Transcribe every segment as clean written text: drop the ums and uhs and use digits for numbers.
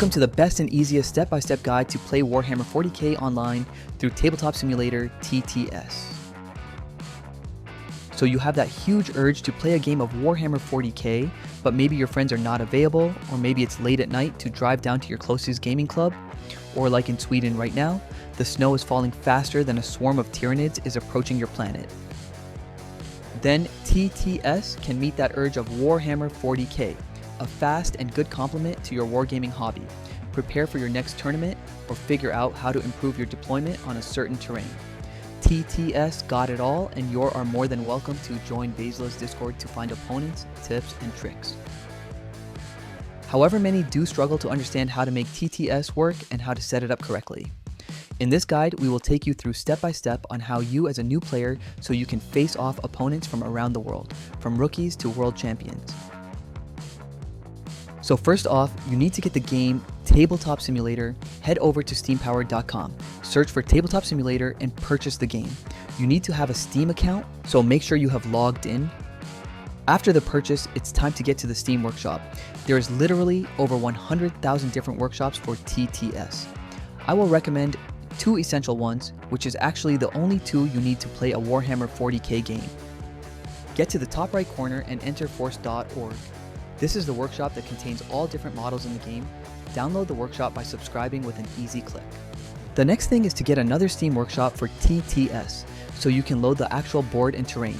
Welcome to the best and easiest step-by-step guide to play Warhammer 40k online through TableTop Simulator TTS. So you have that huge urge to play a game of Warhammer 40k, but maybe your friends are not available, or maybe it's late at night to drive down to your closest gaming club, or like in Sweden right now, the snow is falling faster than a swarm of Tyranids is approaching your planet. Then TTS can meet that urge of Warhammer 40k, a fast and good complement to your wargaming hobby. Prepare for your next tournament or figure out how to improve your deployment on a certain terrain. TTS got it all, and you are more than welcome to join Basila's Discord to find opponents, tips, and tricks. However, many do struggle to understand how to make TTS work and how to set it up correctly. In this guide, we will take you through step by step on how you as a new player so you can face off opponents from around the world, from rookies to world champions. So first off, you need to get the game TableTop Simulator. Head over to steampowered.com, search for TableTop Simulator and purchase the game. You need to have a Steam account, so make sure you have logged in. After the purchase, it's time to get to the Steam workshop. There is literally over 100,000 different workshops for TTS. I will recommend 2 essential ones, which is actually the only 2 you need to play a Warhammer 40k game. Get to the top right corner and enter force.org. This is the workshop that contains all different models in the game. Download the workshop by subscribing with an easy click. The next thing is to get another Steam workshop for TTS, so you can load the actual board and terrain.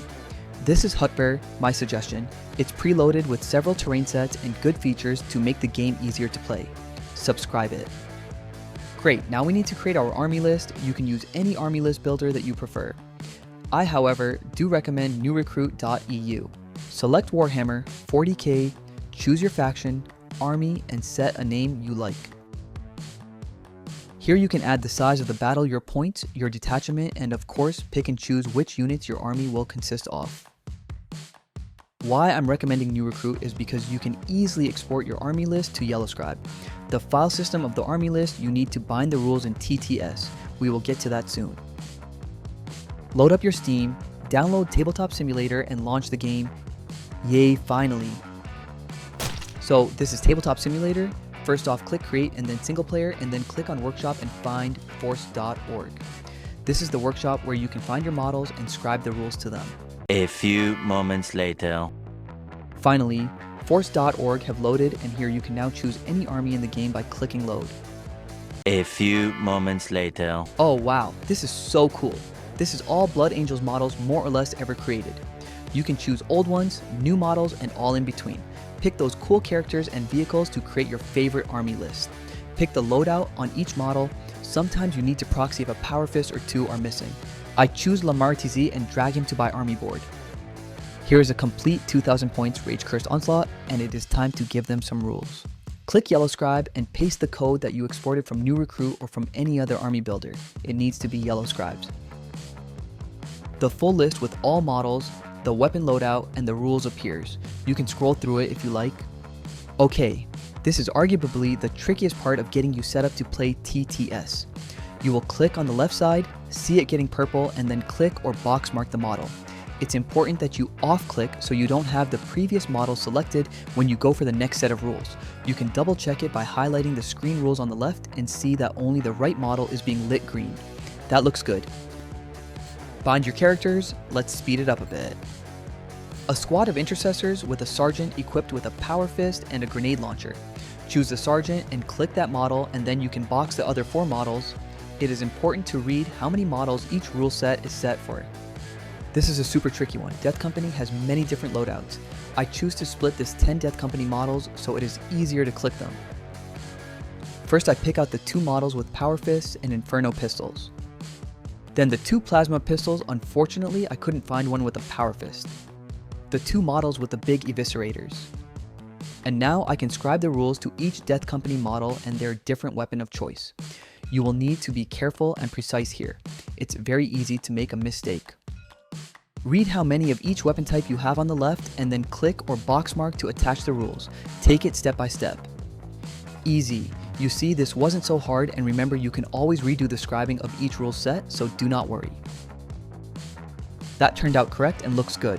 This is Hutber, my suggestion. It's preloaded with several terrain sets and good features to make the game easier to play. Subscribe it. Great, now we need to create our army list. You can use any army list builder that you prefer. I, however, do recommend NewRecruit.eu. Select Warhammer 40k, choose your faction, army, and set a name you like. Here you can add the size of the battle, your points, your detachment, and of course pick and choose which units your army will consist of. Why I'm recommending NewRecruit is because you can easily export your army list to Yellowscribe. The file system of the army list, you need to bind the rules in TTS. We will get to that soon. Load up your Steam, download TableTop Simulator, and launch the game. Yay, finally. So this is TableTop Simulator. First off, click create and then single player, and then click on workshop and find force.org. This is the workshop where you can find your models and scribe the rules to them. A few moments later. Finally, force.org have loaded, and here you can now choose any army in the game by clicking load. A few moments later. Oh wow, this is so cool. This is all Blood Angels models more or less ever created. You can choose old ones, new models, and all in between. Pick those cool characters and vehicles to create your favorite army list. Pick the loadout on each model. Sometimes you need to proxy if a power fist or 2 are missing. I choose Lamar TZ and drag him to my army board. Here is a complete 2000 points Rage Cursed Onslaught, and it is time to give them some rules. Click Yellowscribe and paste the code that you exported from NewRecruit or from any other army builder. It needs to be Yellowscribed. The full list with all models, the weapon loadout, and the rules appears. You can scroll through it if you like. Okay, this is arguably the trickiest part of getting you set up to play TTS. You will click on the left side, see it getting purple, and then click or box mark the model. It's important that you off-click so you don't have the previous model selected when you go for the next set of rules. You can double check it by highlighting the screen rules on the left and see that only the right model is being lit green. That looks good. Bind your characters, let's speed it up a bit. A squad of intercessors with a sergeant equipped with a power fist and a grenade launcher. Choose the sergeant and click that model, and then you can box the other 4 models. It is important to read how many models each rule set is set for. This is a super tricky one. Death Company has many different loadouts. I choose to split this 10 Death Company models so it is easier to click them. First I pick out the 2 models with power fists and inferno pistols. Then the 2 plasma pistols. Unfortunately, I couldn't find one with a power fist. The 2 models with the big eviscerators. And now I can scribe the rules to each Death Company model and their different weapon of choice. You will need to be careful and precise here. It's very easy to make a mistake. Read how many of each weapon type you have on the left, and then click or box mark to attach the rules. Take it step by step. Easy. You see, this wasn't so hard, and remember, you can always redo the scribing of each rule set, so do not worry. That turned out correct and looks good.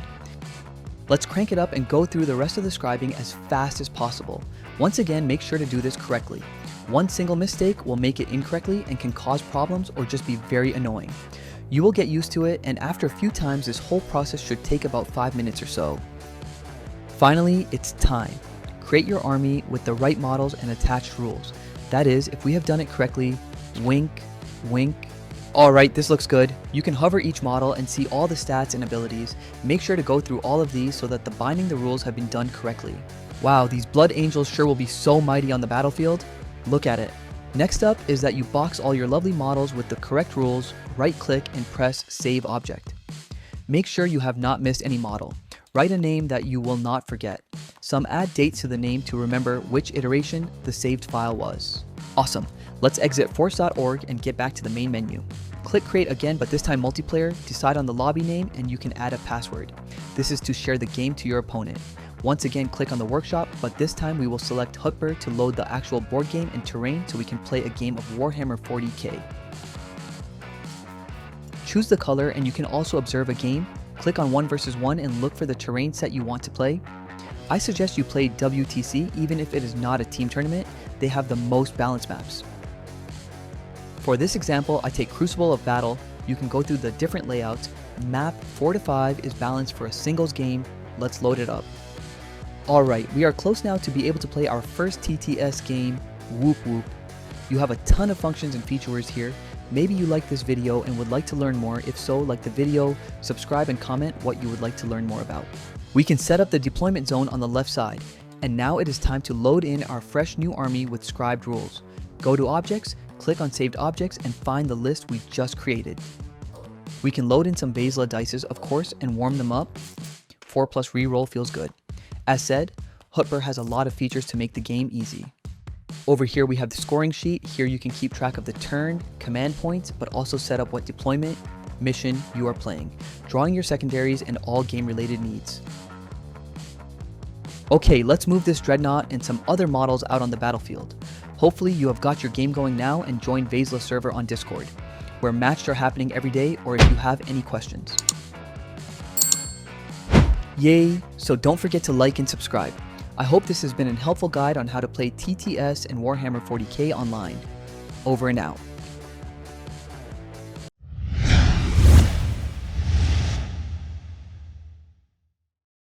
Let's crank it up and go through the rest of the scribing as fast as possible. Once again, make sure to do this correctly. One single mistake will make it incorrectly and can cause problems or just be very annoying. You will get used to it, and after a few times this whole process should take about 5 minutes or so. Finally, it's time. Create your army with the right models and attached rules. That is, if we have done it correctly, wink, wink. Alright, this looks good. You can hover each model and see all the stats and abilities. Make sure to go through all of these so that the binding the rules have been done correctly. Wow, these blood angels sure will be so mighty on the battlefield. Look at it. Next up is that you box all your lovely models with the correct rules, right click and press Save Object. Make sure you have not missed any model. Write a name that you will not forget. Some add dates to the name to remember which iteration the saved file was. Awesome. Let's exit force.org and get back to the main menu. Click Create again, but this time multiplayer, decide on the lobby name and you can add a password. This is to share the game to your opponent. Once again, click on the workshop, but this time we will select Hutber to load the actual board game and terrain so we can play a game of Warhammer 40k. Choose the color and you can also observe a game. Click on 1 vs 1 and look for the terrain set you want to play. I suggest you play WTC even if it is not a team tournament. They have the most balanced maps. For this example, I take Crucible of Battle. You can go through the different layouts. Map 4 to 5 is balanced for a singles game. Let's load it up. Alright, we are close now to be able to play our first TTS game, Whoop Whoop. You have a ton of functions and features here. Maybe you like this video and would like to learn more. If so, like the video, subscribe and comment what you would like to learn more about. We can set up the deployment zone on the left side. And now it is time to load in our fresh new army with scribed rules. Go to Objects, click on Saved Objects and find the list we just created. We can load in some Basila dices, of course, and warm them up. 4+ reroll feels good. As said, Hutber has a lot of features to make the game easy. Over here we have the scoring sheet. Here you can keep track of the turn, command points, but also set up what deployment, mission you are playing, drawing your secondaries and all game related needs. Okay, let's move this Dreadnought and some other models out on the battlefield. Hopefully you have got your game going now and join Basila server on Discord, where matches are happening every day, or if you have any questions. Yay! So don't forget to like and subscribe. I hope this has been a helpful guide on how to play TTS and Warhammer 40k online. Over and out.